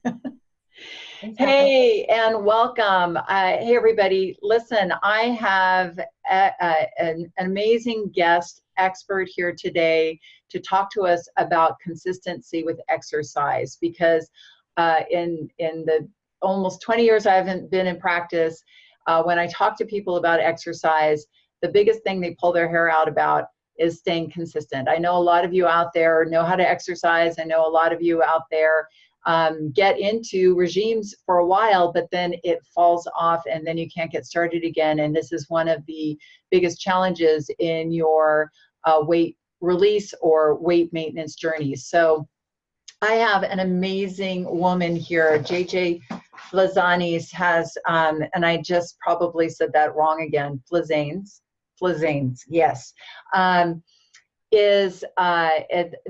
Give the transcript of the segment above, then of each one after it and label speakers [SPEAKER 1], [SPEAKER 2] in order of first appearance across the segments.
[SPEAKER 1] Thanks, Catherine.
[SPEAKER 2] Hey, and welcome. Hey, everybody. Listen, I have an amazing guest expert here today to talk to us about consistency with exercise because in the almost 20 years I haven't been in practice, when I talk to people about exercise, the biggest thing they pull their hair out about is staying consistent. I know a lot of you out there know how to exercise. I know a lot of you out there get into regimes for a while, but then it falls off and then you can't get started again. And this is one of the biggest challenges in your weight release or weight maintenance journeys. So I have an amazing woman here, JJ Flizanes has, and I just probably said that wrong again, Flizanes, yes. Is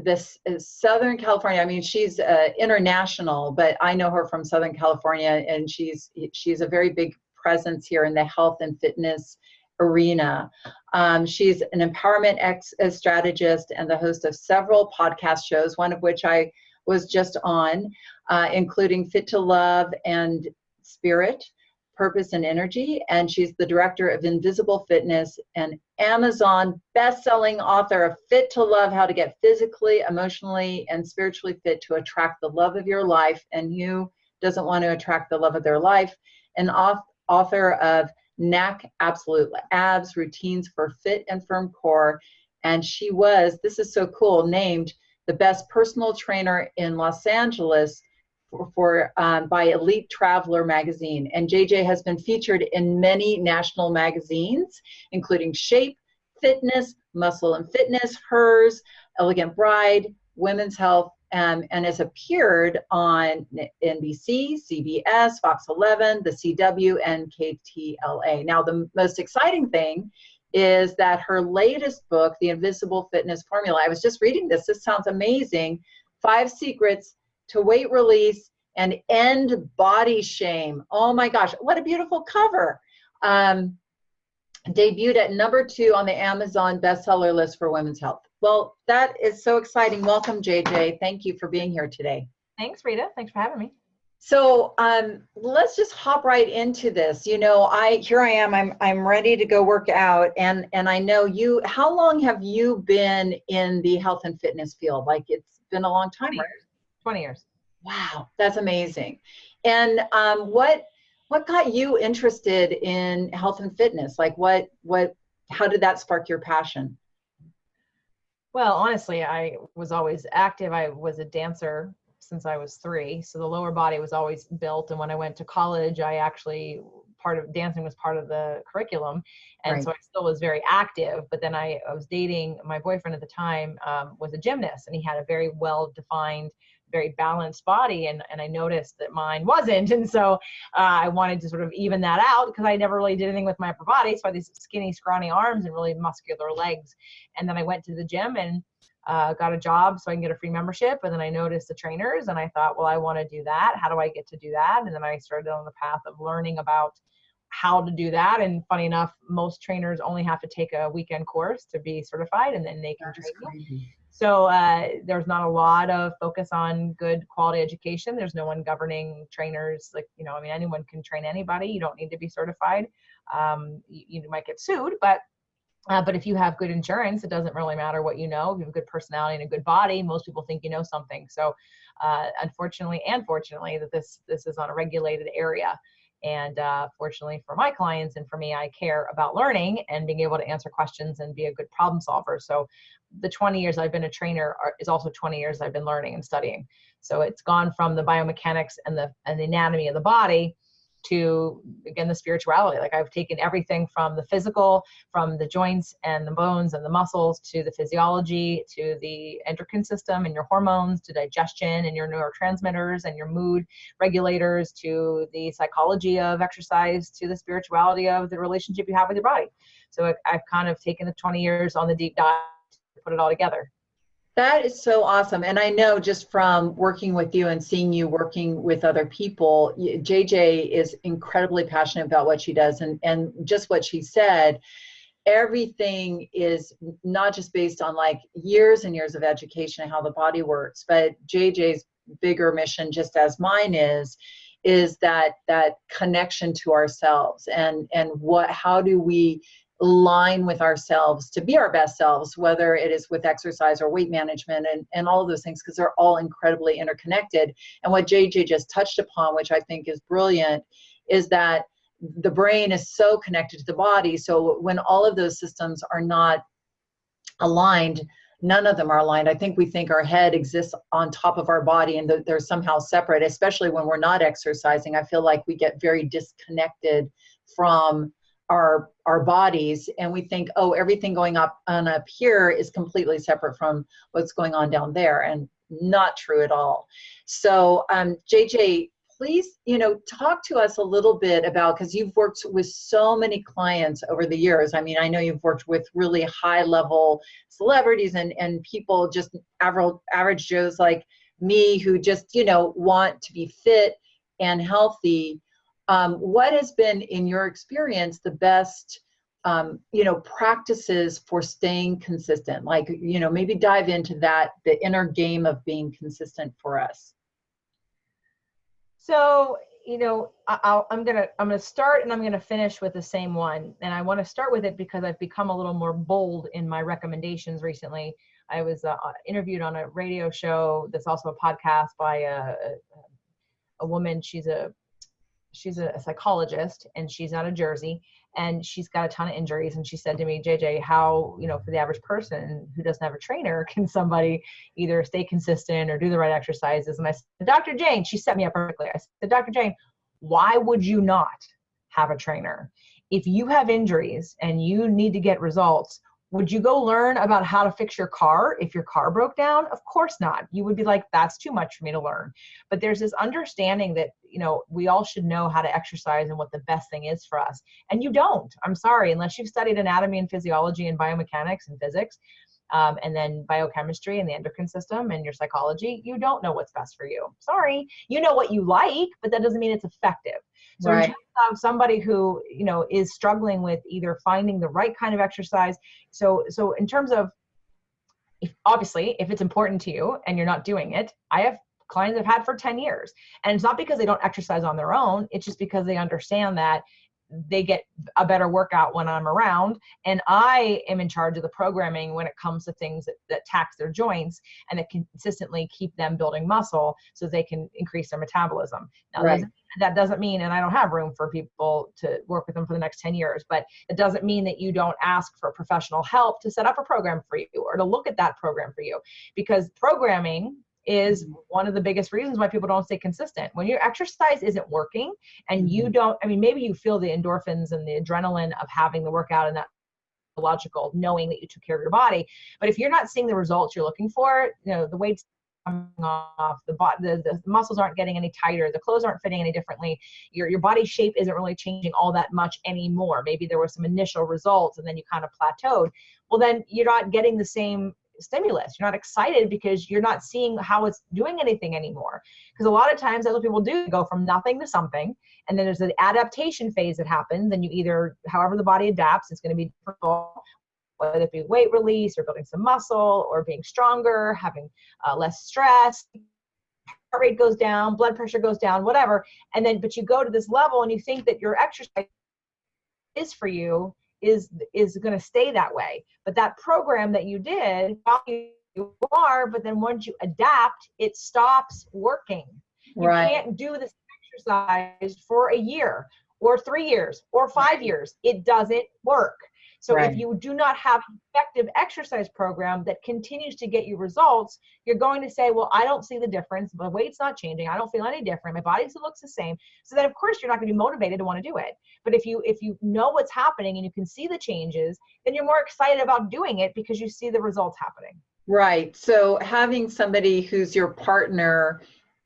[SPEAKER 2] this is Southern California. I mean, she's international, but I know her from Southern California, and she's a very big presence here in the health and fitness arena. She's an empowerment strategist and the host of several podcast shows, one of which I was just on, including Fit to Love and Spirit, Purpose and Energy, and she's the director of Invisible Fitness and Amazon best-selling author of Fit to Love, How to Get Physically, Emotionally, and Spiritually Fit to Attract the Love of Your Life, and who doesn't want to attract the love of their life, and author of NAC Absolute Abs, Routines for Fit and Firm Core, and she was, this is so cool, named the best personal trainer in Los Angeles by Elite Traveler magazine. And JJ has been featured in many national magazines, including Shape, Fitness, Muscle and Fitness, Hers, Elegant Bride, Women's Health, and has appeared on NBC, CBS, Fox 11, the CW, and KTLA. Now, the most exciting thing is that her latest book, The Invisible Fitness Formula, I was just reading this sounds amazing, 5 Secrets to Weight Release and End Body Shame. Oh my gosh, what a beautiful cover. Debuted at #2 on the Amazon bestseller list for women's health. Well, that is so exciting. Welcome, JJ. Thank you for being here today.
[SPEAKER 1] Thanks, Rita. Thanks for having me.
[SPEAKER 2] So let's just hop right into this. You know, here I am. I'm ready to go work out, and I know you. How long have you been in the health and fitness field? Like, it's been a long time,
[SPEAKER 1] 20
[SPEAKER 2] right?
[SPEAKER 1] years. 20 years.
[SPEAKER 2] Wow, that's amazing. And what got you interested in health and fitness? Like, how did that spark your passion?
[SPEAKER 1] Well, honestly, I was always active. I was a dancer since I was 3. So the lower body was always built. And when I went to college, part of dancing was part of the curriculum. And
[SPEAKER 2] Right.
[SPEAKER 1] so I still was very active, but then I was dating my boyfriend at the time, was a gymnast, and he had a very well-defined, very balanced body. And I noticed that mine wasn't. And so I wanted to sort of even that out because I never really did anything with my upper body. So I had these skinny, scrawny arms and really muscular legs. And then I went to the gym and got a job so I can get a free membership. And then I noticed the trainers and I thought, well, I want to do that. How do I get to do that? And then I started on the path of learning about how to do that. And funny enough, most trainers only have to take a weekend course to be certified, and then they can train you. So there's not a lot of focus on good quality education. There's no one governing trainers. Like, I mean, anyone can train anybody. You don't need to be certified. You might get sued, but if you have good insurance, it doesn't really matter what you know. If you have a good personality and a good body, most people think you know something. So unfortunately and fortunately, that this is not a regulated area. And fortunately for my clients and for me, I care about learning and being able to answer questions and be a good problem solver. So the 20 years I've been a trainer is also 20 years I've been learning and studying. So it's gone from the biomechanics and the anatomy of the body to, again, the spirituality. Like, I've taken everything from the physical, from the joints and the bones and the muscles, to the physiology, to the endocrine system and your hormones, to digestion and your neurotransmitters and your mood regulators, to the psychology of exercise, to the spirituality of the relationship you have with your body. So I've kind of taken the 20 years on the deep dive to put it all together.
[SPEAKER 2] That is so awesome. And I know just from working with you and seeing you working with other people, JJ is incredibly passionate about what she does. And just what she said, everything is not just based on like years and years of education and how the body works, but JJ's bigger mission, just as mine is that connection to ourselves, and how do we align with ourselves to be our best selves, whether it is with exercise or weight management and all of those things, because they're all incredibly interconnected. And what JJ just touched upon, which I think is brilliant, is that the brain is so connected to the body. So when all of those systems are not aligned, none of them are aligned. I think we think our head exists on top of our body and they're somehow separate, especially when we're not exercising. I feel like we get very disconnected from our bodies, and we think, oh, everything going up here is completely separate from what's going on down there, and not true at all. So JJ, please, talk to us a little bit about, because you've worked with so many clients over the years. I mean, I know you've worked with really high level celebrities and people, just average Joes like me, who just, want to be fit and healthy. What has been, in your experience, the best, practices for staying consistent? Like, maybe dive into that, the inner game of being consistent for us.
[SPEAKER 1] So, I'm gonna start and I'm gonna finish with the same one. And I want to start with it because I've become a little more bold in my recommendations recently. I was interviewed on a radio show that's also a podcast by a woman. She's a psychologist, and she's out of Jersey, and she's got a ton of injuries. And she said to me, JJ, how, for the average person who doesn't have a trainer, can somebody either stay consistent or do the right exercises? And I said, Dr. Jane, she set me up perfectly. I said, Dr. Jane, why would you not have a trainer? If you have injuries and you need to get results, would you go learn about how to fix your car if your car broke down? Of course not. You would be like, that's too much for me to learn. But there's this understanding that, we all should know how to exercise and what the best thing is for us. And you don't. I'm sorry, unless you've studied anatomy and physiology and biomechanics and physics, and then biochemistry and the endocrine system and your psychology, you don't know what's best for you. Sorry. You know what you like, but that doesn't mean it's effective. So
[SPEAKER 2] right.
[SPEAKER 1] In terms of somebody who, is struggling with either finding the right kind of exercise. So in terms of, if it's important to you and you're not doing it, I have clients I've had for 10 years. And it's not because they don't exercise on their own. It's just because they understand that they get a better workout when I'm around, and I am in charge of the programming when it comes to things that tax their joints and that consistently keep them building muscle so they can increase their metabolism. Now,
[SPEAKER 2] right.
[SPEAKER 1] that doesn't mean, and I don't have room for people to work with them for the next 10 years, but it doesn't mean that you don't ask for professional help to set up a program for you or to look at that program for you, because programming is one of the biggest reasons why people don't stay consistent. When your exercise isn't working and you don't, maybe you feel the endorphins and the adrenaline of having the workout and that logical, knowing that you took care of your body. But if you're not seeing the results you're looking for, the weight's coming off, the muscles aren't getting any tighter, the clothes aren't fitting any differently, your body shape isn't really changing all that much anymore. Maybe there were some initial results and then you kind of plateaued. Well, then you're not getting the same stimulus. You're not excited because you're not seeing how it's doing anything anymore. Because a lot of times that's what people do, go from nothing to something, and then there's an adaptation phase that happens, and you either, however the body adapts, it's going to be different, whether it be weight release or building some muscle or being stronger, having less stress, heart rate goes down, blood pressure goes down, whatever. And then, but you go to this level and you think that your exercise is for you, is going to stay that way. But that program that you did, you are, but then once you adapt, it stops working. You
[SPEAKER 2] right.
[SPEAKER 1] can't do this exercise for a year or 3 years or 5 years. It doesn't work. So
[SPEAKER 2] right.
[SPEAKER 1] if you do not have an effective exercise program that continues to get you results, you're going to say, well, I don't see the difference. My weight's not changing. I don't feel any different. My body still looks the same. So then, of course, you're not going to be motivated to want to do it. But if you know what's happening and you can see the changes, then you're more excited about doing it because you see the results happening.
[SPEAKER 2] Right. So having somebody who's your partner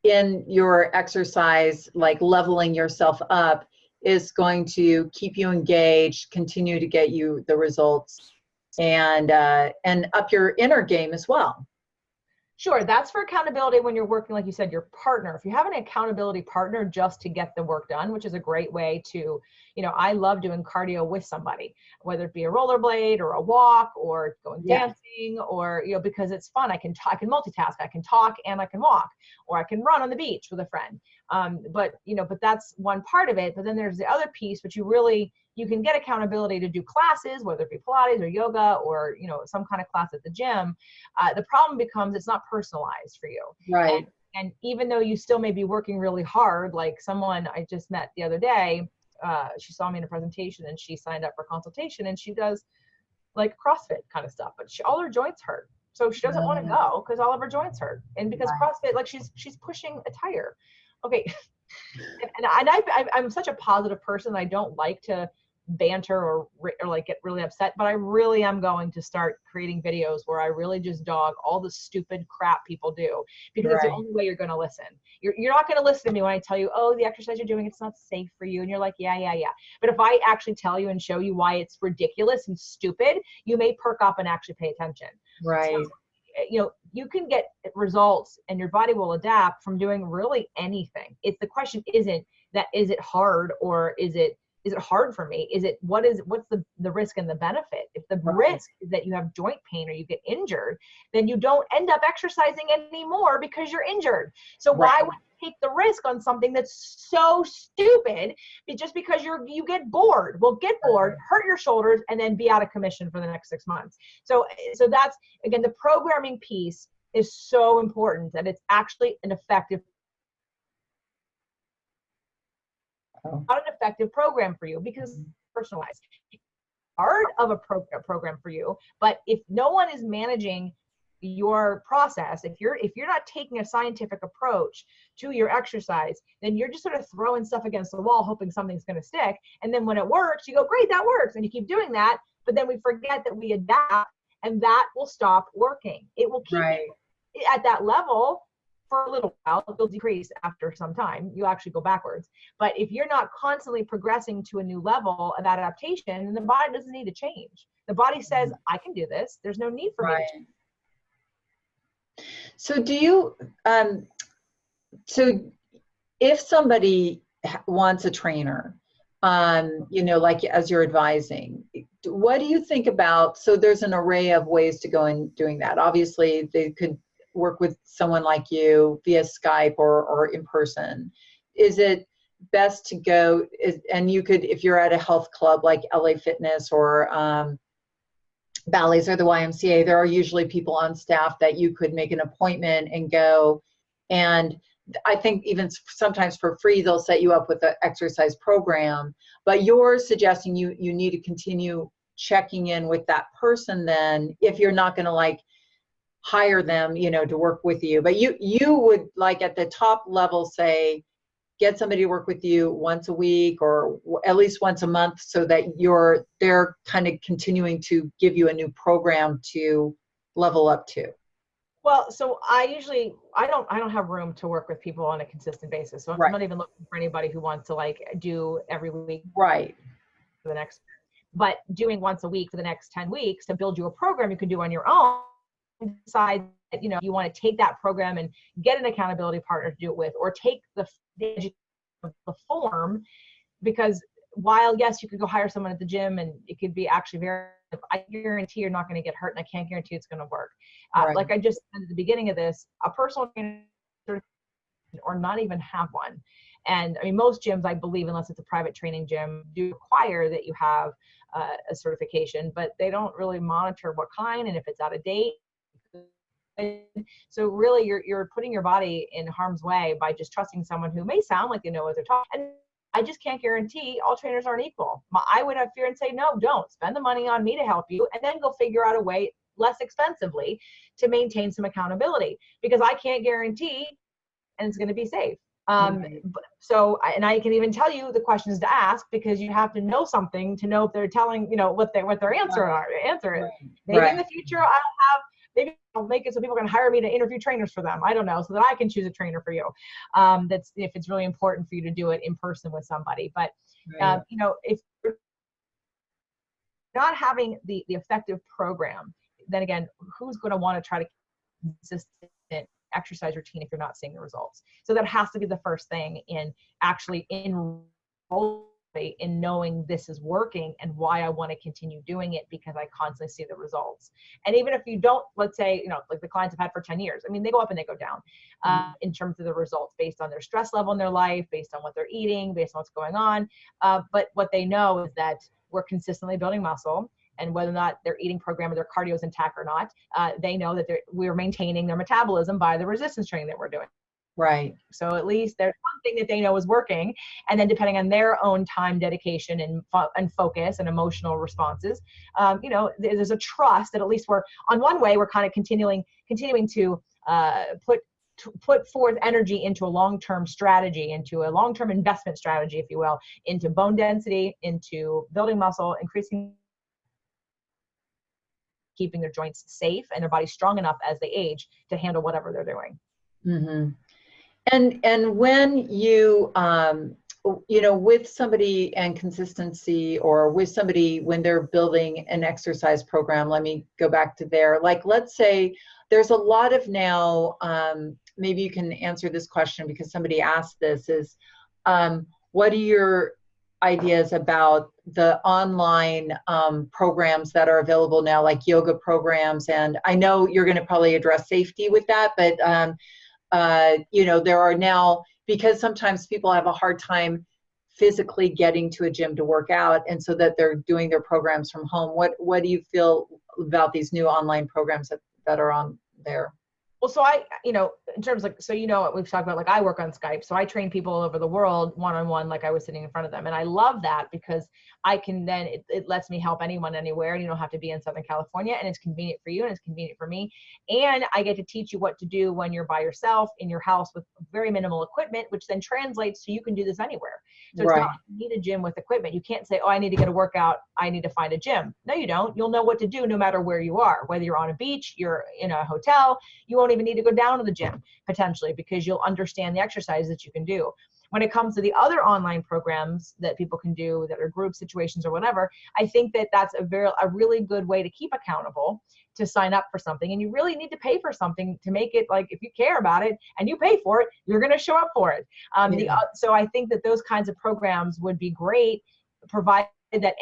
[SPEAKER 2] in your exercise, like leveling yourself up, is going to keep you engaged, continue to get you the results, and up your inner game as well.
[SPEAKER 1] Sure, that's for accountability when you're working, like you said, your partner. If you have an accountability partner just to get the work done, which is a great way to, I love doing cardio with somebody, whether it be a rollerblade or a walk or going dancing or, because it's fun. I can multitask. I can talk and I can walk, or I can run on the beach with a friend. But that's one part of it. But then there's the other piece, which you can get accountability to do classes, whether it be Pilates or yoga or, some kind of class at the gym. The problem becomes it's not personalized for you.
[SPEAKER 2] Right.
[SPEAKER 1] And even though you still may be working really hard, like someone I just met the other day, she saw me in a presentation and she signed up for consultation, and she does like CrossFit kind of stuff, but all her joints hurt. So she doesn't want to go because all of her joints hurt. And because CrossFit, like she's pushing a tire. Okay. And I'm such a positive person. I don't like to banter or like get really upset, but I really am going to start creating videos where I really just dog all the stupid crap people do, because it's the only way you're going to listen. You're not going to listen to me when I tell you, oh, the exercise you're doing, it's not safe for you. And you're like, yeah. But if I actually tell you and show you why it's ridiculous and stupid, you may perk up and actually pay attention.
[SPEAKER 2] Right.
[SPEAKER 1] So, you can get results and your body will adapt from doing really anything. The question isn't that, is it hard or is it hard for me? What's the risk and the benefit? If the risk is that you have joint pain or you get injured, then you don't end up exercising anymore because you're injured. So why would you take the risk on something that's so stupid just because you get bored? Well, get bored, hurt your shoulders, and then be out of commission for the next 6 months. So that's, again, the programming piece is so important, and it's actually an effective not an effective program for you because it's personalized. Part of a program for you, but if no one is managing your process, if you're not taking a scientific approach to your exercise, then you're just sort of throwing stuff against the wall hoping something's going to stick. And then when it works, you go, great, that works, and you keep doing that. But then we forget that we adapt, and that will stop working. It will keep you at that level for a little while. It'll decrease after some time. You actually go backwards. But if you're not constantly progressing to a new level of adaptation, then the body doesn't need to change. The body says, I can do this. There's no need for me to change.
[SPEAKER 2] So do you, so if somebody wants a trainer, like as you're advising, what do you think about, so there's an array of ways to go in doing that. Obviously they could work with someone like you via Skype or in person. Is it best to go, and you could, if you're at a health club like LA Fitness or Bally's or the YMCA, there are usually people on staff that you could make an appointment and go. And I think even sometimes for free, they'll set you up with an exercise program. But you're suggesting you need to continue checking in with that person then, if you're not going to hire them, to work with you. But you would at the top level say, get somebody to work with you once a week or at least once a month, so that they're kind of continuing to give you a new program to level up to.
[SPEAKER 1] Well, so I don't have room to work with people on a consistent basis. So I'm not even looking for anybody who wants to do every week.
[SPEAKER 2] Right.
[SPEAKER 1] For the next, but doing once a week for the next 10 weeks to build you a program you can do on your own. Decide that you want to take that program and get an accountability partner to do it with, or take the form, because while yes, you could go hire someone at the gym and it could be actually very, I guarantee you're not going to get hurt, and I can't guarantee it's going to work. Like I just said at the beginning of this, a personal trainer or not even have one. And I mean, most gyms, I believe, unless it's a private training gym, do require that you have a certification, but they don't really monitor what kind and if it's out of date. So really you're putting your body in harm's way by just trusting someone who may sound like they know what they're talking. And I just can't guarantee all trainers aren't equal. I would have fear and say, no, don't spend the money on me to help you, and then go figure out a way less expensively to maintain some accountability, because I can't guarantee and it's going to be safe. So, and I can even tell you the questions to ask, because you have to know something to know if they're telling, what their answer is. Maybe in the future maybe I'll make it so people can hire me to interview trainers for them. I don't know, so that I can choose a trainer for you. That's if it's really important for you to do it in person with somebody. But if you're not having the effective program, then again, who's going to want to try to consistently exercise routine if you're not seeing the results. So that has to be the first thing in actually enrolling in knowing this is working and why I want to continue doing it, because I constantly see the results. And even if you don't, let's say, like the clients I've had for 10 years, I mean, they go up and they go down in terms of the results based on their stress level in their life, based on what they're eating, based on what's going on. But what they know is that we're consistently building muscle, and whether or not their eating program or their cardio is intact or not, they know that we're maintaining their metabolism by the resistance training that we're doing.
[SPEAKER 2] Right.
[SPEAKER 1] So at least there's something that they know is working. And then depending on their own time, dedication, and focus and emotional responses, there's a trust that at least we're on one way, we're kind of continuing to put forth energy into a long-term strategy, into a long-term investment strategy, if you will, into bone density, into building muscle, increasing, keeping their joints safe and their body strong enough as they age to handle whatever they're doing.
[SPEAKER 2] Mm-hmm. And when you, with somebody and consistency, or with somebody when they're building an exercise program, let me go back to there. Like, let's say there's a lot of now, maybe you can answer this question because somebody asked this, is what are your ideas about the online programs that are available now, like yoga programs? And I know you're going to probably address safety with that, but there are now, because sometimes people have a hard time physically getting to a gym to work out, and so that they're doing their programs from home. What do you feel about these new online programs that are on there?
[SPEAKER 1] Well, so in terms of, what we've talked about, like I work on Skype, so I train people all over the world one-on-one, like I was sitting in front of them. And I love that because I can then, it lets me help anyone anywhere, and you don't have to be in Southern California, and it's convenient for you and it's convenient for me. And I get to teach you what to do when you're by yourself in your house with very minimal equipment, which then translates to you can do this anywhere. So it's not like you need a gym with equipment. You can't say, oh, I need to get a workout, I need to find a gym. No, you don't. You'll know what to do no matter where you are, whether you're on a beach, you're in a hotel, you won't even need to go down to the gym potentially, because you'll understand the exercises that you can do. When it comes to the other online programs that people can do that are group situations or whatever, I think that that's a really good way to keep accountable, to sign up for something. And you really need to pay for something to make it, like, if you care about it and you pay for it, you're going to show up for it. So I think that those kinds of programs would be great, provided that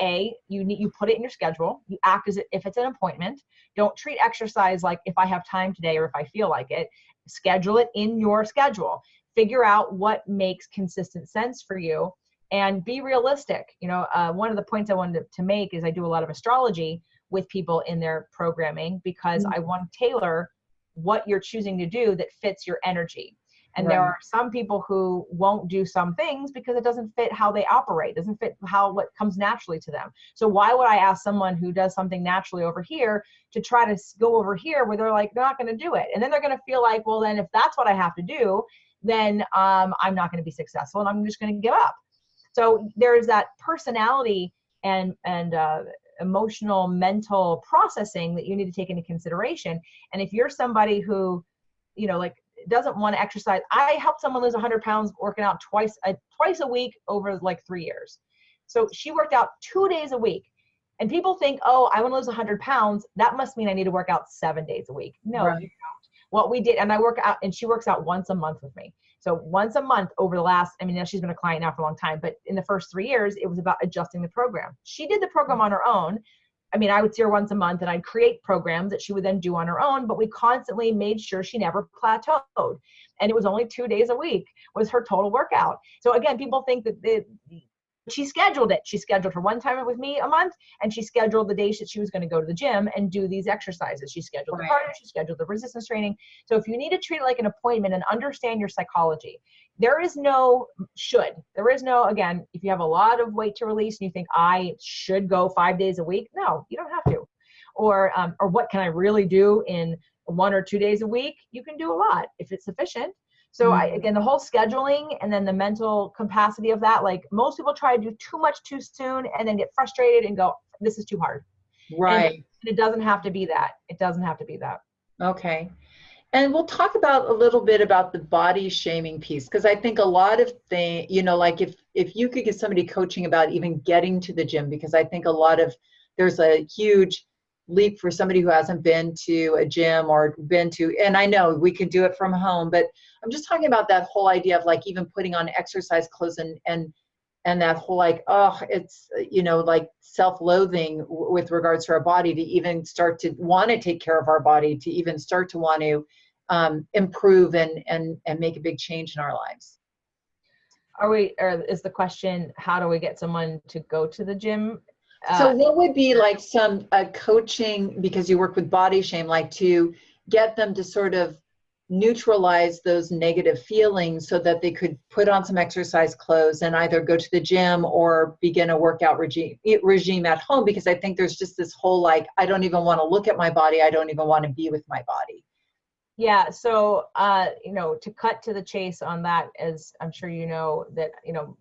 [SPEAKER 1] you put it in your schedule, you act as if it's an appointment. Don't treat exercise like if I have time today or if I feel like it. Schedule it in your schedule. Figure out what makes consistent sense for you and be realistic. One of the points I wanted to make is I do a lot of astrology with people in their programming, because I want to tailor what you're choosing to do that fits your energy. And there are some people who won't do some things because it doesn't fit how they operate, doesn't fit what comes naturally to them. So why would I ask someone who does something naturally over here to try to go over here where they're not going to do it? And then they're going to feel like, well, then if that's what I have to do, then I'm not going to be successful and I'm just going to give up. So there's that personality and emotional, mental processing that you need to take into consideration. And if you're somebody who, doesn't want to exercise, I helped someone lose 100 pounds working out twice a week over 3 years. So she worked out 2 days a week. And people think, oh, I want to lose 100 pounds. That must mean I need to work out 7 days a week. No, you don't. What we did, and I work out, and she works out once a month with me. So once a month over the last, now she's been a client now for a long time, but in the first 3 years, it was about adjusting the program. She did the program on her own. I would see her once a month and I'd create programs that she would then do on her own, but we constantly made sure she never plateaued. And it was only 2 days a week was her total workout. So again, people think that she scheduled it. She scheduled her one time with me a month, and she scheduled the days that she was going to go to the gym and do these exercises. She scheduled the cardio, she scheduled the resistance training. So if you need to treat it like an appointment and understand your psychology, there is no should. There is no, again, if you have a lot of weight to release and you think I should go 5 days a week, no, you don't have to. Or what can I really do in 1 or 2 days a week? You can do a lot if it's sufficient. So again, the whole scheduling and then the mental capacity of that, like most people try to do too much too soon and then get frustrated and go, this is too hard.
[SPEAKER 2] Right.
[SPEAKER 1] And it doesn't have to be that. It doesn't have to be that.
[SPEAKER 2] Okay. And we'll talk about a little bit about the body shaming piece, because I think a lot of things, like if you could get somebody coaching about even getting to the gym, because I think there's a huge leap for somebody who hasn't been to a gym or been to, and I know we could do it from home, but I'm just talking about that whole idea of like even putting on exercise clothes and that whole like, oh, it's, you know, like self-loathing with regards to our body, to even start to want to take care of our body, to even start to want to improve and make a big change in our lives.
[SPEAKER 1] Or is the question, how do we get someone to go to the gym?
[SPEAKER 2] So what would be like some coaching, because you work with body shame, like to get them to sort of neutralize those negative feelings so that they could put on some exercise clothes and either go to the gym or begin a workout regime at home? Because I think there's just this whole like, I don't even want to look at my body. I don't even want to be with my body.
[SPEAKER 1] Yeah. So, you know, to cut to the chase on that, as I'm sure you know, that, you know,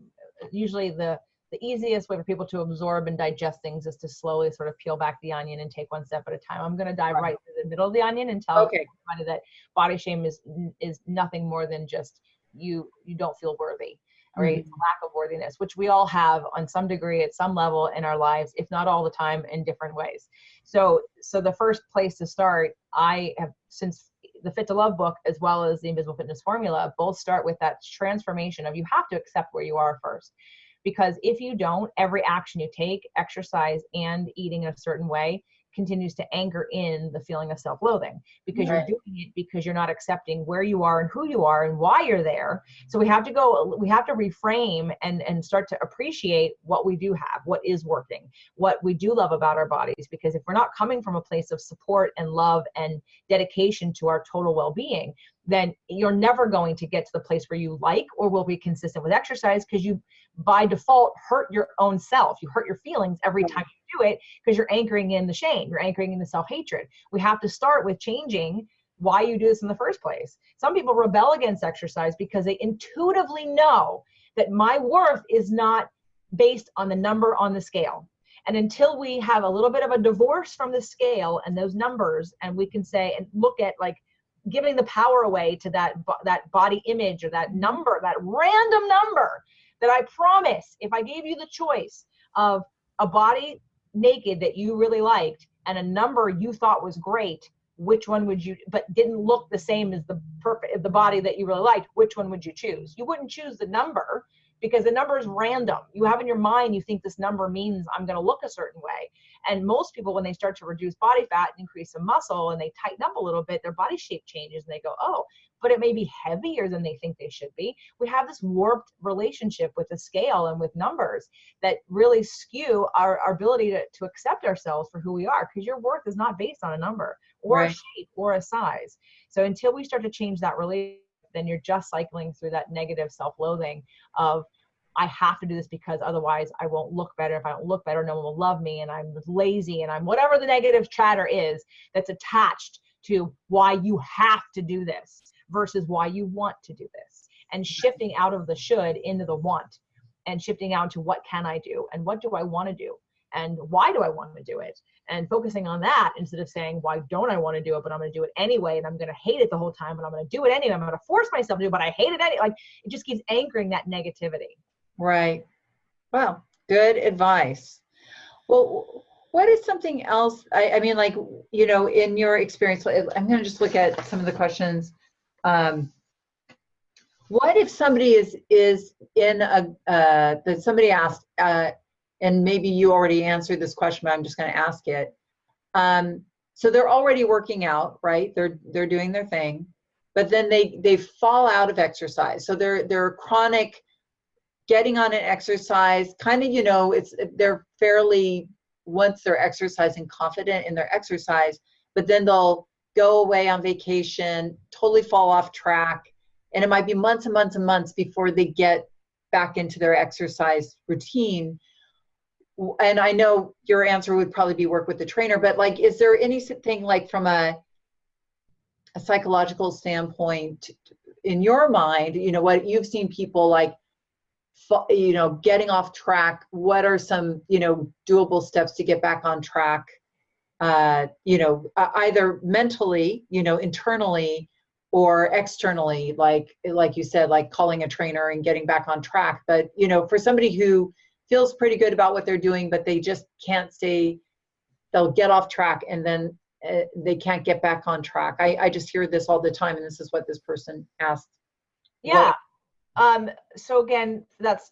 [SPEAKER 1] usually the easiest way for people to absorb and digest things is to slowly sort of peel back the onion and take one step at a time. I'm going to dive right through the middle of the onion and tell everybody that body shame is nothing more than just you don't feel worthy, right? Mm-hmm. Lack of worthiness, which we all have on some degree at some level in our lives, if not all the time, in different ways. So the first place to start, I have, since the Fit to Love book, as well as the Invisible Fitness Formula, both start with that transformation of you have to accept where you are first. Because if you don't, every action you take, exercise and eating a certain way, continues to anchor in the feeling of self-loathing, because you're doing it because you're not accepting where you are and who you are and why you're there. So we have to reframe and start to appreciate what we do have, what is working, what we do love about our bodies. Because if we're not coming from a place of support and love and dedication to our total well-being, then you're never going to get to the place where you like or will be consistent with exercise, because you by default hurt your own self. You hurt your feelings every time you do it, because you're anchoring in the shame, you're anchoring in the self-hatred. We have to start with changing why you do this in the first place. Some people rebel against exercise because they intuitively know that my worth is not based on the number on the scale. And until we have a little bit of a divorce from the scale and those numbers, and we can say and look at like giving the power away to that body image or that number, that random number, that I promise, if I gave you the choice of a body naked that you really liked and a number you thought was great, which one would you, but didn't look the same as the body that you really liked, which one would you choose? You wouldn't choose the number, because the number is random. You have in your mind, you think this number means I'm going to look a certain way. And most people, when they start to reduce body fat and increase some muscle and they tighten up a little bit, their body shape changes and they go, oh, but it may be heavier than they think they should be. We have this warped relationship with the scale and with numbers that really skew our ability to accept ourselves for who we are, because your worth is not based on a number or a shape or a size. So until we start to change that relationship, then you're just cycling through that negative self-loathing of, I have to do this because otherwise I won't look better. If I don't look better, no one will love me, and I'm lazy, and I'm whatever the negative chatter is that's attached to why you have to do this versus why you want to do this, and shifting out of the should into the want, and shifting out to what can I do and what do I want to do and why do I want to do it, and focusing on that instead of saying, why don't I want to do it, but I'm going to do it anyway, and I'm going to hate it the whole time, and I'm going to do it anyway. I'm going to force myself to do it, but I hate it anyway. Like, it just keeps anchoring that negativity.
[SPEAKER 2] Right. Wow. Good advice. Well, what is something else? I mean, like, you know, in your experience, I'm going to just look at some of the questions. What if somebody is in that somebody asked, and maybe you already answered this question, but I'm just going to ask it. So they're already working out, right? They're doing their thing, but then they fall out of exercise. So they're chronic getting on an exercise, kind of, you know, they're fairly, once they're exercising, confident in their exercise, but then they'll go away on vacation, totally fall off track. And it might be months and months and months before they get back into their exercise routine. And I know your answer would probably be work with the trainer, but like, is there anything like from a psychological standpoint in your mind, you know, what you've seen people like, you know, getting off track? What are some, you know, doable steps to get back on track? You know, either mentally, you know, internally or externally, like you said, like calling a trainer and getting back on track. But, you know, for somebody who feels pretty good about what they're doing, but they just can't stay they'll get off track and then they can't get back on track. I just hear this all the time, and this is what this person asked.
[SPEAKER 1] Yeah. So again, that's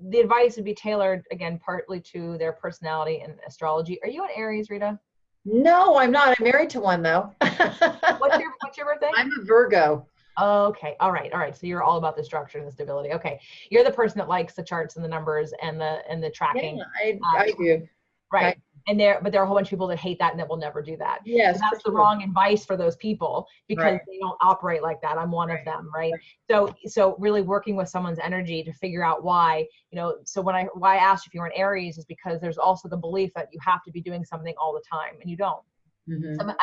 [SPEAKER 1] the advice would be tailored again partly to their personality and astrology. Are you an Aries, Rita?
[SPEAKER 2] No, I'm not. I'm married to one though.
[SPEAKER 1] What's your birthday?
[SPEAKER 2] I'm a Virgo.
[SPEAKER 1] Okay. All right. So you're all about the structure and the stability. Okay. You're the person that likes the charts and the numbers and the tracking.
[SPEAKER 2] Yeah, I do.
[SPEAKER 1] Right. But there are a whole bunch of people that hate that and that will never do that.
[SPEAKER 2] Yes.
[SPEAKER 1] So that's the wrong advice for those people because they don't operate like that. I'm one of them. Right. So really working with someone's energy to figure out why, so why I asked if you were an Aries is because there's also the belief that you have to be doing something all the time and you don't.
[SPEAKER 2] Mm-hmm.
[SPEAKER 1] So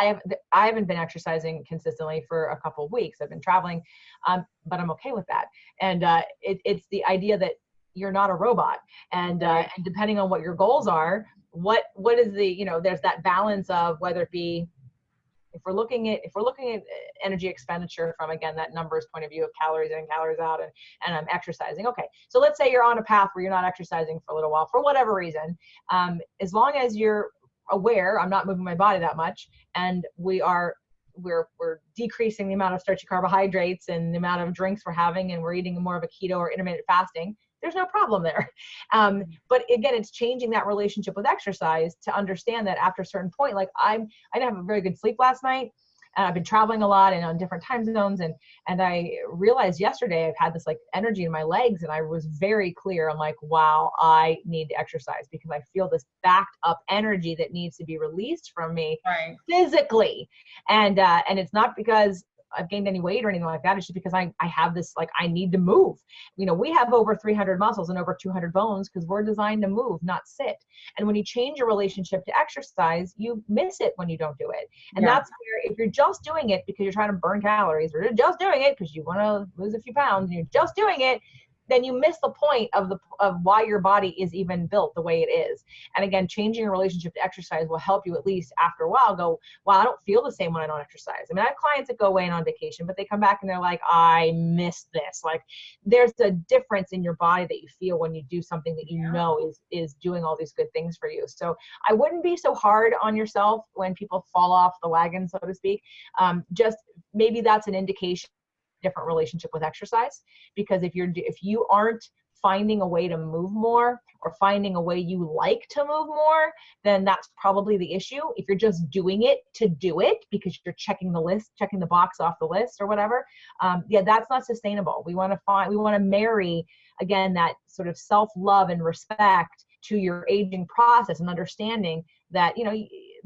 [SPEAKER 1] I haven't been exercising consistently for a couple of weeks. I've been traveling, but I'm okay with that. And it's the idea that you're not a robot, and depending on what your goals are, what is the there's that balance of whether it be if we're looking at energy expenditure from again that numbers point of view of calories in, calories out, and I'm exercising. Okay, so let's say you're on a path where you're not exercising for a little while for whatever reason, as long as you're aware I'm not moving my body that much and we're decreasing the amount of starchy carbohydrates and the amount of drinks we're having and we're eating more of a keto or intermittent fasting, there's no problem there. But again, it's changing that relationship with exercise to understand that after a certain point, like I didn't have a very good sleep last night. And I've been traveling a lot and on different time zones. And I realized yesterday I've had this like energy in my legs and I was very clear. I'm like, wow, I need to exercise because I feel this backed up energy that needs to be released from me physically. And it's not because I've gained any weight or anything like that. It's just because I have this, like, I need to move. We have over 300 muscles and over 200 bones because we're designed to move, not sit. And when you change your relationship to exercise, you miss it when you don't do it. And that's where, if you're just doing it because you're trying to burn calories or you're just doing it because you want to lose a few pounds and you're just doing it, then you miss the point of why your body is even built the way it is. And again, changing your relationship to exercise will help you at least after a while go, wow, I don't feel the same when I don't exercise. I mean, I have clients that go away and on vacation, but they come back and they're like, I miss this. Like there's a difference in your body that you feel when you do something that you know is doing all these good things for you. So I wouldn't be so hard on yourself when people fall off the wagon, so to speak. Just maybe that's an indication different relationship with exercise, because if you aren't finding a way to move more or finding a way you like to move more, then that's probably the issue. If you're just doing it to do it because you're checking the box off the list or whatever, that's not sustainable. We want to marry again that sort of self-love and respect to your aging process and understanding that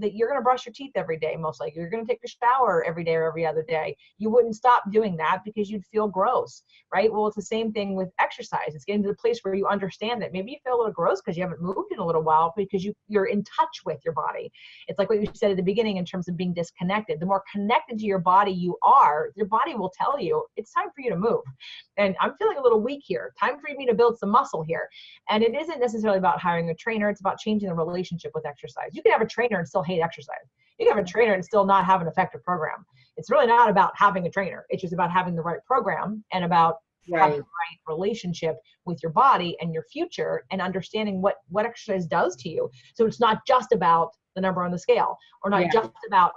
[SPEAKER 1] that you're going to brush your teeth every day, most likely. You're going to take a shower every day or every other day. You wouldn't stop doing that because you'd feel gross, right? Well, it's the same thing with exercise. It's getting to the place where you understand that maybe you feel a little gross because you haven't moved in a little while because you're in touch with your body. It's like what you said at the beginning in terms of being disconnected. The more connected to your body you are, your body will tell you, it's time for you to move. And I'm feeling a little weak here. Time for me to build some muscle here. And it isn't necessarily about hiring a trainer. It's about changing the relationship with exercise. You can have a trainer and still hate exercise. You can have a trainer and still not have an effective program. It's really not about having a trainer. It's just about having the right program and about having the right relationship with your body and your future and understanding what exercise does to you. So it's not just about the number on the scale or not just about,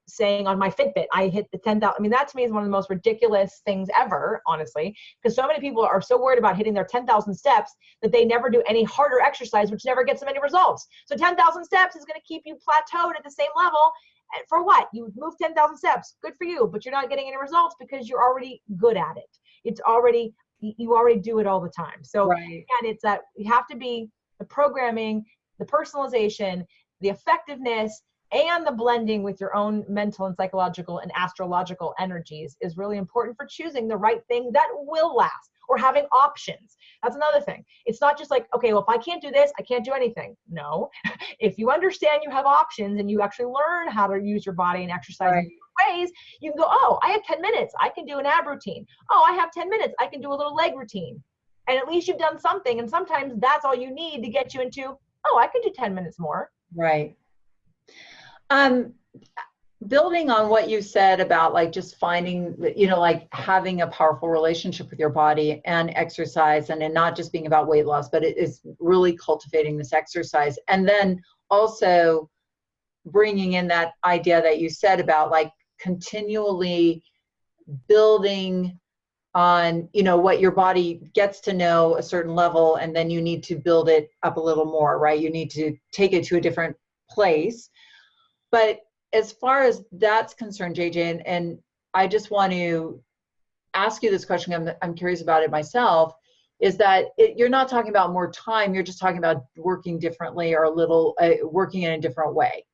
[SPEAKER 1] saying on my Fitbit, I hit the 10,000. I mean, that to me is one of the most ridiculous things ever, honestly, because so many people are so worried about hitting their 10,000 steps that they never do any harder exercise, which never gets them any results. So 10,000 steps is going to keep you plateaued at the same level. And for what? You move 10,000 steps. Good for you, but you're not getting any results because you're already good at it. You already do it all the time. So again, it's that you have to be the programming, the personalization, the effectiveness, and the blending with your own mental and psychological and astrological energies is really important for choosing the right thing that will last, or having options. That's another thing. It's not just like, okay, well, if I can't do this, I can't do anything. No, if you understand you have options and you actually learn how to use your body and exercise in different ways, you can go, oh, I have 10 minutes. I can do an ab routine. Oh, I have 10 minutes. I can do a little leg routine. And at least you've done something. And sometimes that's all you need to get you into, oh, I can do 10 minutes more.
[SPEAKER 2] Right. Building on what you said about like just finding, like having a powerful relationship with your body and exercise, and not just being about weight loss, but it is really cultivating this exercise. And then also bringing in that idea that you said about like continually building on, you know, what your body gets to know a certain level, and then you need to build it up a little more, right? You need to take it to a different place. But as far as that's concerned, JJ, and I just want to ask you this question, I'm curious about it myself, is that you're not talking about more time, you're just talking about working differently, or a little working in a different way.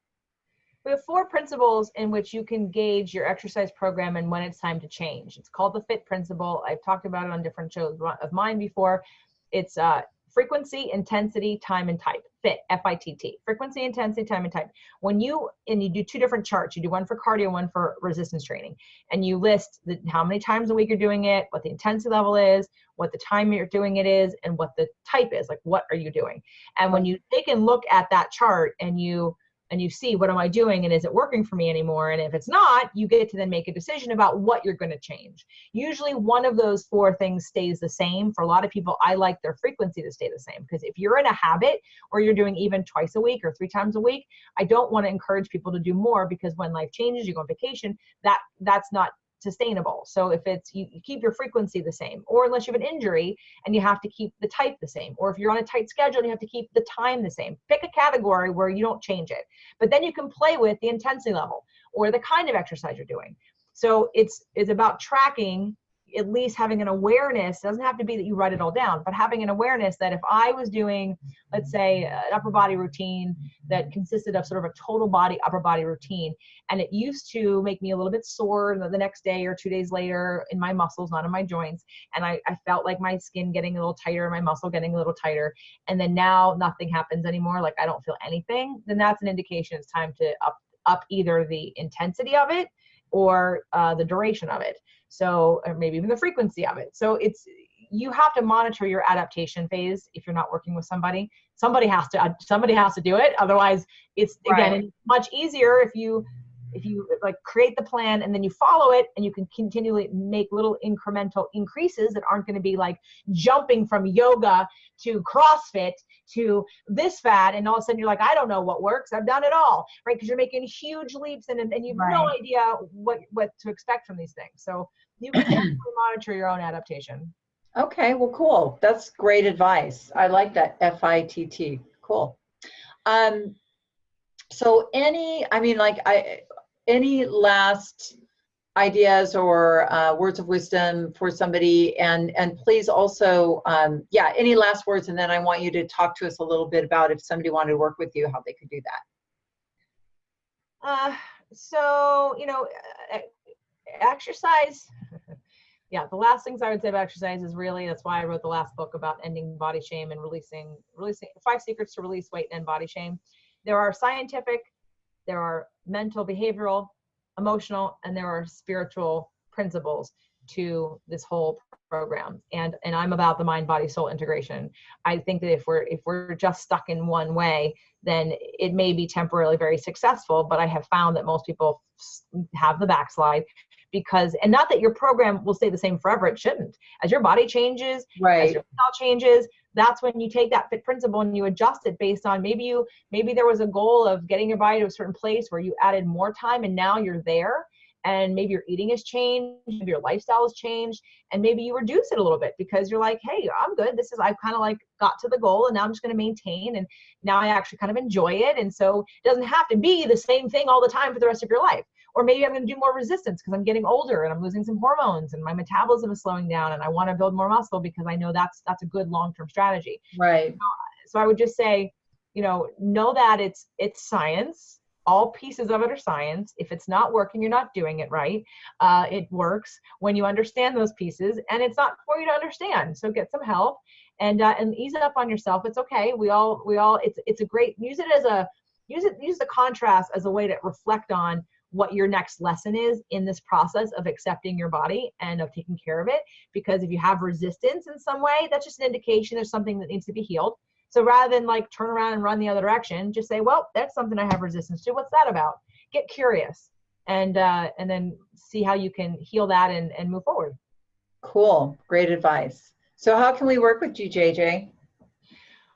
[SPEAKER 1] We have 4 principles in which you can gauge your exercise program and when it's time to change. It's called the FIT principle. I've talked about it on different shows of mine before. It's frequency, intensity, time, and type. FIT, F-I-T-T. Frequency, intensity, time, and type. And you do 2 different charts. You do one for cardio, one for resistance training. And you list how many times a week you're doing it, what the intensity level is, what the time you're doing it is, and what the type is. Like, what are you doing? And when you take and look at that chart and you see, what am I doing, and is it working for me anymore? And if it's not, you get to then make a decision about what you're going to change. Usually one of those 4 things stays the same. For a lot of people, I like their frequency to stay the same, because if you're in a habit or you're doing even twice a week or 3 times a week, I don't want to encourage people to do more, because when life changes, you go on vacation, that's not sustainable. So if it's, you keep your frequency the same, or unless you have an injury and you have to keep the type the same, or if you're on a tight schedule and you have to keep the time the same, pick a category where you don't change it. But then you can play with the intensity level or the kind of exercise you're doing. So it's about tracking, at least having an awareness. It doesn't have to be that you write it all down, but having an awareness that if I was doing, let's say, an upper body routine that consisted of sort of a total body, upper body routine, and it used to make me a little bit sore the next day or 2 days later in my muscles, not in my joints. And I felt like my skin getting a little tighter, my muscle getting a little tighter. And then now nothing happens anymore. Like I don't feel anything. Then that's an indication it's time to up either the intensity of it or the duration of it. So, or maybe even the frequency of it. So you have to monitor your adaptation phase. If you're not working with somebody has to do it. Otherwise it's, again,
[SPEAKER 2] Right.
[SPEAKER 1] it's much easier if you like create the plan and then you follow it, and you can continually make little incremental increases that aren't going to be like jumping from yoga to CrossFit to this fad. And all of a sudden you're like, I don't know what works. I've done it all, right? Because you're making huge leaps and you have no idea what to expect from these things. So you can definitely monitor your own adaptation.
[SPEAKER 2] Okay, well, cool. That's great advice. I like that, FITT. Cool. So any last ideas or words of wisdom for somebody, and please also, any last words, and then I want you to talk to us a little bit about if somebody wanted to work with you, how they could do that.
[SPEAKER 1] So, exercise. Yeah, the last things I would say about exercise is really, that's why I wrote the last book about ending body shame and releasing 5 secrets to release weight and end body shame. There are scientific, there are mental, behavioral, emotional, and there are spiritual principles to this whole program. And I'm about the mind, body, soul integration. I think that if we're just stuck in one way, then it may be temporarily very successful, but I have found that most people have the backslide. Because, and not that your program will stay the same forever, it shouldn't. As your body changes,
[SPEAKER 2] Right.
[SPEAKER 1] as your style changes, that's when you take that FIT principle and you adjust it based on maybe there was a goal of getting your body to a certain place where you added more time and now you're there, and maybe your eating has changed, maybe your lifestyle has changed, and maybe you reduce it a little bit because you're like, hey, I'm good. I've kind of like got to the goal and now I'm just going to maintain, and now I actually kind of enjoy it. And so it doesn't have to be the same thing all the time for the rest of your life. Or maybe I'm going to do more resistance because I'm getting older and I'm losing some hormones and my metabolism is slowing down and I want to build more muscle because I know that's a good long-term strategy.
[SPEAKER 2] Right.
[SPEAKER 1] So I would just say, know that it's science. All pieces of it are science. If it's not working, you're not doing it right. It works when you understand those pieces, and it's not for you to understand. So get some help and ease it up on yourself. It's okay. We all. It's a great. Use the contrast as a way to reflect on what your next lesson is in this process of accepting your body and of taking care of it. Because if you have resistance in some way, that's just an indication there's something that needs to be healed. So rather than like turn around and run the other direction, just say, well, that's something I have resistance to. What's that about? Get curious and then see how you can heal that and move forward.
[SPEAKER 2] Cool. Great advice. So how can we work with you, JJ?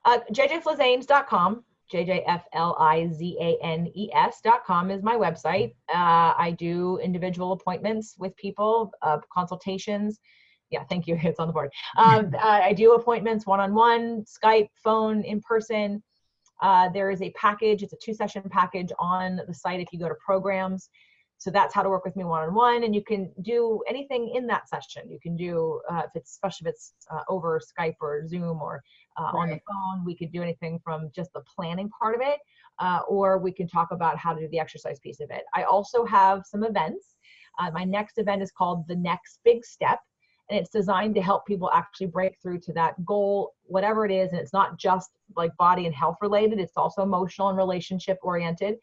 [SPEAKER 1] JJFlizanes.com. JJFlizanes.com is my website. I do individual appointments with people, consultations. Yeah, thank you. It's on the board. I do appointments one-on-one, Skype, phone, in person. There is a package. It's a 2-session package on the site if you go to programs. So that's how to work with me one-on-one, and you can do anything in that session. You can do, especially if it's over Skype or Zoom or on the phone, we could do anything from just the planning part of it, or we can talk about how to do the exercise piece of it. I also have some events. My next event is called The Next Big Step, and it's designed to help people actually break through to that goal, whatever it is. And it's not just like body and health related, it's also emotional and relationship oriented.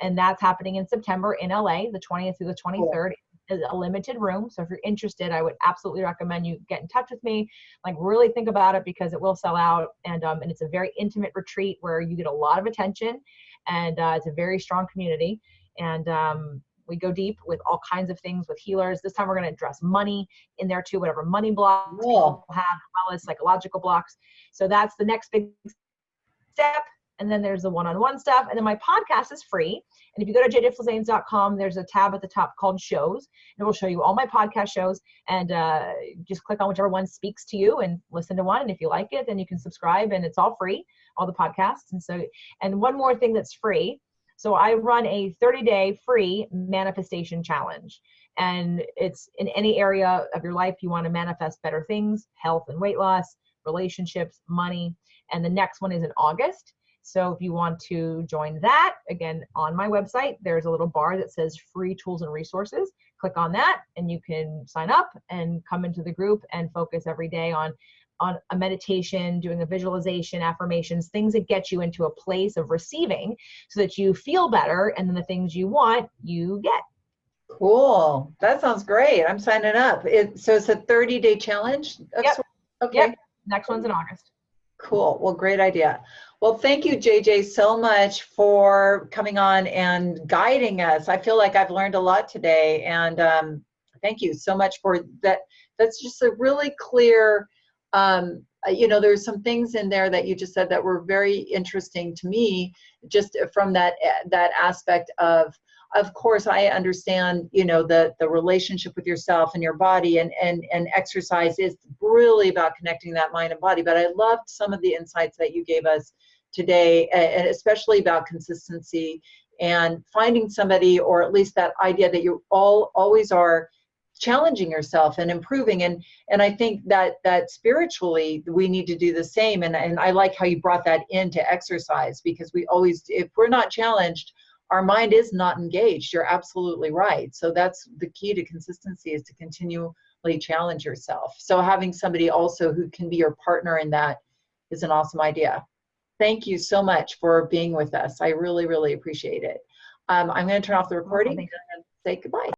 [SPEAKER 1] And that's happening in September in LA, the 20th through the 23rd. It's a limited room. So if you're interested, I would absolutely recommend you get in touch with me. Like, really think about it, because it will sell out. And it's a very intimate retreat where you get a lot of attention, and it's a very strong community. And we go deep with all kinds of things with healers. This time we're going to address money in there too, whatever money blocks people have, as well as psychological blocks. So that's the next big step. And then there's the one-on-one stuff. And then my podcast is free. And if you go to jjflizanes.com, there's a tab at the top called shows. And it will show you all my podcast shows. And just click on whichever one speaks to you and listen to one. And if you like it, then you can subscribe, and it's all free, all the podcasts. And one more thing that's free. So I run a 30-day free manifestation challenge. And it's in any area of your life you want to manifest better things: health and weight loss, relationships, money. And the next one is in August. So if you want to join that, again, on my website, there's a little bar that says free tools and resources. Click on that and you can sign up and come into the group and focus every day on a meditation, doing a visualization, affirmations, things that get you into a place of receiving so that you feel better, and then the things you want, you get.
[SPEAKER 2] Cool. That sounds great. I'm signing up. So it's a 30-day challenge?
[SPEAKER 1] Yep.
[SPEAKER 2] Okay.
[SPEAKER 1] Yep. Next one's in August.
[SPEAKER 2] Cool. Well, great idea. Well, thank you, JJ, so much for coming on and guiding us. I feel like I've learned a lot today, and thank you so much for that. That's just a really clear, there's some things in there that you just said that were very interesting to me, just from that aspect of course, I understand, the relationship with yourself and your body, and exercise is really about connecting that mind and body. But I loved some of the insights that you gave us today, and especially about consistency and finding somebody, or at least that idea that you always are challenging yourself and improving. And I think that spiritually we need to do the same. And I like how you brought that into exercise, because we always, if we're not challenged, our mind is not engaged. You're absolutely right. So that's the key to consistency, is to continually challenge yourself. So having somebody also who can be your partner in that is an awesome idea. Thank you so much for being with us. I really, really appreciate it. I'm going to turn off the recording and say goodbye.